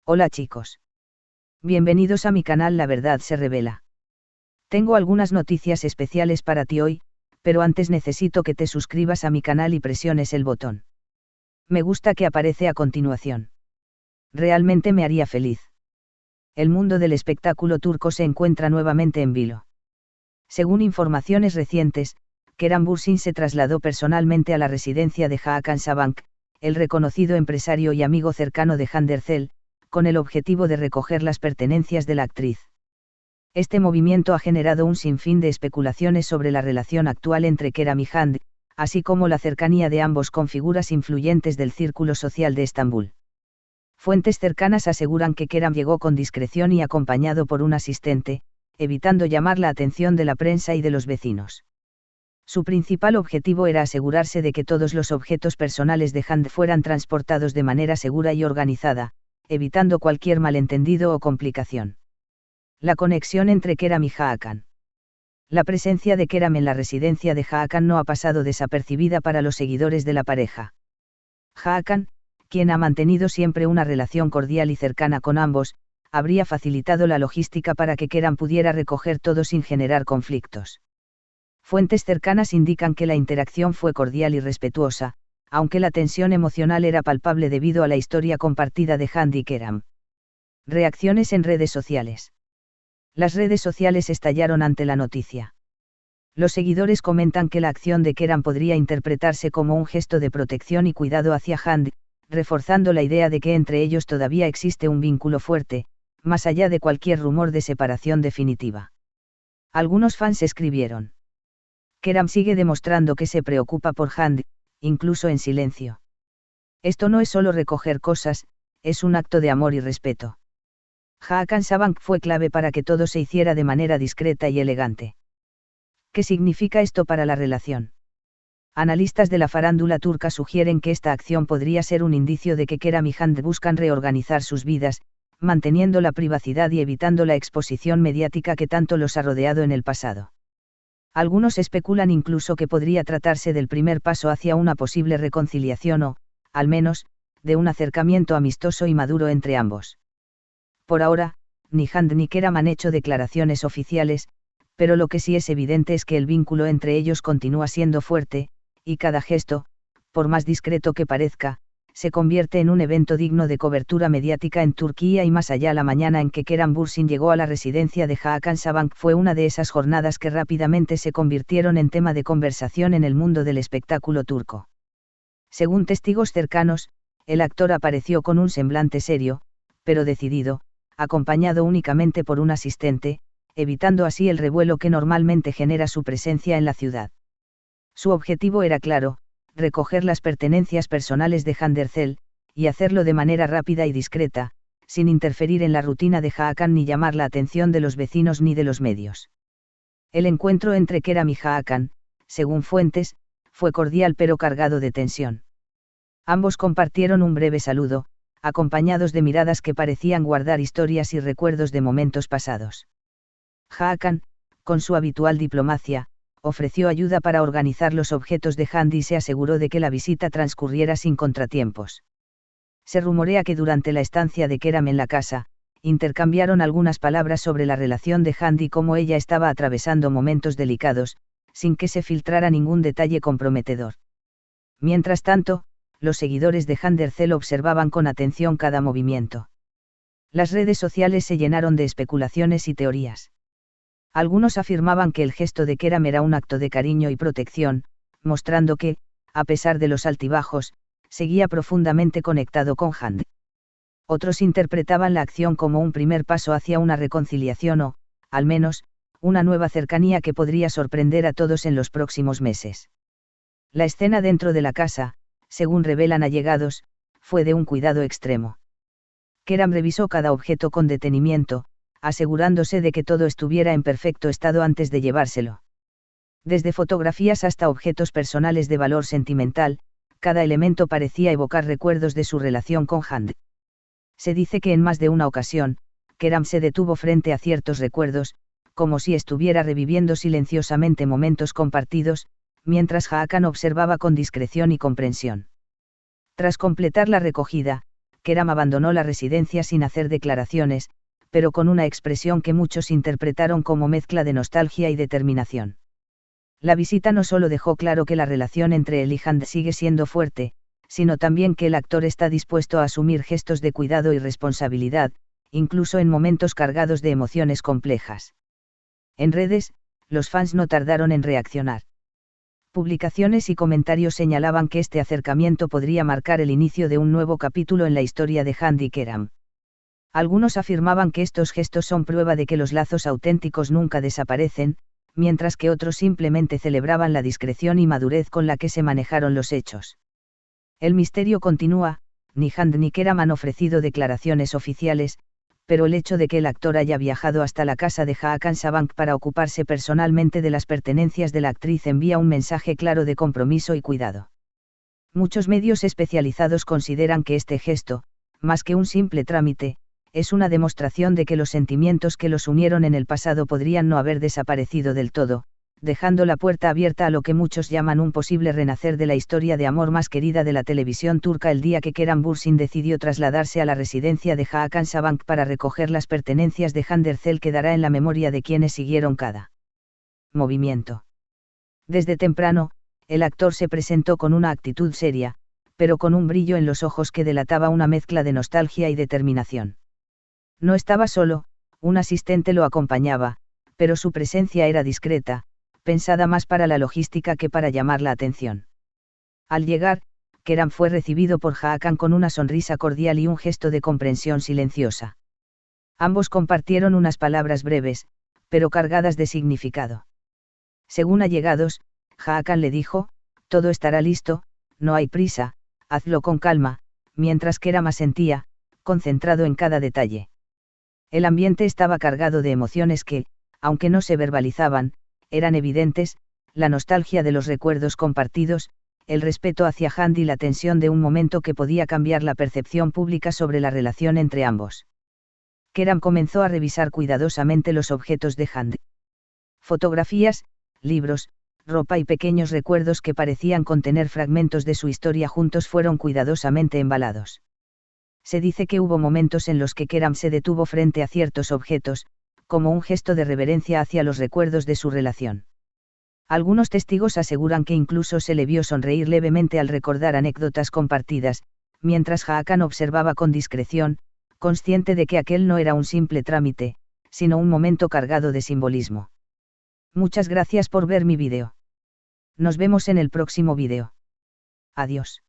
Hola chicos. Bienvenidos a mi canal La Verdad se Revela. Tengo algunas noticias especiales para ti hoy, pero antes necesito que te suscribas a mi canal y presiones el botón me gusta que aparece a continuación. Realmente me haría feliz. El mundo del espectáculo turco se encuentra nuevamente en vilo. Según informaciones recientes, Kerem Bürsin se trasladó personalmente a la residencia de Hakan Sabank, el reconocido empresario y amigo cercano de Hande Erçel, con el objetivo de recoger las pertenencias de la actriz. Este movimiento ha generado un sinfín de especulaciones sobre la relación actual entre Kerem y Hande, así como la cercanía de ambos con figuras influyentes del círculo social de Estambul. Fuentes cercanas aseguran que Kerem llegó con discreción y acompañado por un asistente, evitando llamar la atención de la prensa y de los vecinos. Su principal objetivo era asegurarse de que todos los objetos personales de Hande fueran transportados de manera segura y organizada, evitando cualquier malentendido o complicación. La conexión entre Kerem y Hakan. La presencia de Kerem en la residencia de Hakan no ha pasado desapercibida para los seguidores de la pareja. Hakan, quien ha mantenido siempre una relación cordial y cercana con ambos, habría facilitado la logística para que Kerem pudiera recoger todo sin generar conflictos. Fuentes cercanas indican que la interacción fue cordial y respetuosa, aunque la tensión emocional era palpable debido a la historia compartida de Hande y Kerem. Reacciones en redes sociales. Las redes sociales estallaron ante la noticia. Los seguidores comentan que la acción de Kerem podría interpretarse como un gesto de protección y cuidado hacia Hande, reforzando la idea de que entre ellos todavía existe un vínculo fuerte, más allá de cualquier rumor de separación definitiva. Algunos fans escribieron: Kerem sigue demostrando que se preocupa por Hande, incluso en silencio. Esto no es solo recoger cosas, es un acto de amor y respeto. Hakan Sabank fue clave para que todo se hiciera de manera discreta y elegante. ¿Qué significa esto para la relación? Analistas de la farándula turca sugieren que esta acción podría ser un indicio de que Kerem y Hande buscan reorganizar sus vidas, manteniendo la privacidad y evitando la exposición mediática que tanto los ha rodeado en el pasado. Algunos especulan incluso que podría tratarse del primer paso hacia una posible reconciliación o, al menos, de un acercamiento amistoso y maduro entre ambos. Por ahora, ni Hande ni Kerem han hecho declaraciones oficiales, pero lo que sí es evidente es que el vínculo entre ellos continúa siendo fuerte, y cada gesto, por más discreto que parezca, se convierte en un evento digno de cobertura mediática en Turquía y más allá. La mañana en que Kerem Bürsin llegó a la residencia de Hakan Sabank fue una de esas jornadas que rápidamente se convirtieron en tema de conversación en el mundo del espectáculo turco. Según testigos cercanos, el actor apareció con un semblante serio, pero decidido, acompañado únicamente por un asistente, evitando así el revuelo que normalmente genera su presencia en la ciudad. Su objetivo era claro: recoger las pertenencias personales de Hande Erçel, y hacerlo de manera rápida y discreta, sin interferir en la rutina de Hakan ni llamar la atención de los vecinos ni de los medios. El encuentro entre Kerem y Hakan, según fuentes, fue cordial pero cargado de tensión. Ambos compartieron un breve saludo, acompañados de miradas que parecían guardar historias y recuerdos de momentos pasados. Hakan, con su habitual diplomacia, ofreció ayuda para organizar los objetos de Hande y se aseguró de que la visita transcurriera sin contratiempos. Se rumorea que durante la estancia de Kerem en la casa, intercambiaron algunas palabras sobre la relación de Hande y cómo ella estaba atravesando momentos delicados, sin que se filtrara ningún detalle comprometedor. Mientras tanto, los seguidores de Hande Erçel observaban con atención cada movimiento. Las redes sociales se llenaron de especulaciones y teorías. Algunos afirmaban que el gesto de Kerem era un acto de cariño y protección, mostrando que, a pesar de los altibajos, seguía profundamente conectado con Hande. Otros interpretaban la acción como un primer paso hacia una reconciliación o, al menos, una nueva cercanía que podría sorprender a todos en los próximos meses. La escena dentro de la casa, según revelan allegados, fue de un cuidado extremo. Kerem revisó cada objeto con detenimiento, asegurándose de que todo estuviera en perfecto estado antes de llevárselo. Desde fotografías hasta objetos personales de valor sentimental, cada elemento parecía evocar recuerdos de su relación con Hande. Se dice que en más de una ocasión, Kerem se detuvo frente a ciertos recuerdos, como si estuviera reviviendo silenciosamente momentos compartidos, mientras Hakan observaba con discreción y comprensión. Tras completar la recogida, Keram abandonó la residencia sin hacer declaraciones, pero con una expresión que muchos interpretaron como mezcla de nostalgia y determinación. La visita no solo dejó claro que la relación entre él y Hand sigue siendo fuerte, sino también que el actor está dispuesto a asumir gestos de cuidado y responsabilidad, incluso en momentos cargados de emociones complejas. En redes, los fans no tardaron en reaccionar. Publicaciones y comentarios señalaban que este acercamiento podría marcar el inicio de un nuevo capítulo en la historia de Hand y Keram. Algunos afirmaban que estos gestos son prueba de que los lazos auténticos nunca desaparecen, mientras que otros simplemente celebraban la discreción y madurez con la que se manejaron los hechos. El misterio continúa, ni Hand ni Keram han ofrecido declaraciones oficiales, pero el hecho de que el actor haya viajado hasta la casa de Hakan Sabank para ocuparse personalmente de las pertenencias de la actriz envía un mensaje claro de compromiso y cuidado. Muchos medios especializados consideran que este gesto, más que un simple trámite, es una demostración de que los sentimientos que los unieron en el pasado podrían no haber desaparecido del todo, dejando la puerta abierta a lo que muchos llaman un posible renacer de la historia de amor más querida de la televisión turca el día que Keram Bürsin decidió trasladarse a la residencia de Hakan Sabank para recoger las pertenencias de Hande Erçel quedará en la memoria de quienes siguieron cada movimiento. Desde temprano, el actor se presentó con una actitud seria, pero con un brillo en los ojos que delataba una mezcla de nostalgia y determinación. No estaba solo, un asistente lo acompañaba, pero su presencia era discreta, pensada más para la logística que para llamar la atención. Al llegar, Keram fue recibido por Hakan con una sonrisa cordial y un gesto de comprensión silenciosa. Ambos compartieron unas palabras breves, pero cargadas de significado. Según allegados, Hakan le dijo, todo estará listo, no hay prisa, hazlo con calma, mientras Keram asentía, concentrado en cada detalle. El ambiente estaba cargado de emociones que, aunque no se verbalizaban, eran evidentes, la nostalgia de los recuerdos compartidos, el respeto hacia Hand y la tensión de un momento que podía cambiar la percepción pública sobre la relación entre ambos. Keram comenzó a revisar cuidadosamente los objetos de Hand. Fotografías, libros, ropa y pequeños recuerdos que parecían contener fragmentos de su historia juntos fueron cuidadosamente embalados. Se dice que hubo momentos en los que Keram se detuvo frente a ciertos objetos, como un gesto de reverencia hacia los recuerdos de su relación. Algunos testigos aseguran que incluso se le vio sonreír levemente al recordar anécdotas compartidas, mientras Hakan observaba con discreción, consciente de que aquel no era un simple trámite, sino un momento cargado de simbolismo. Muchas gracias por ver mi vídeo. Nos vemos en el próximo vídeo. Adiós.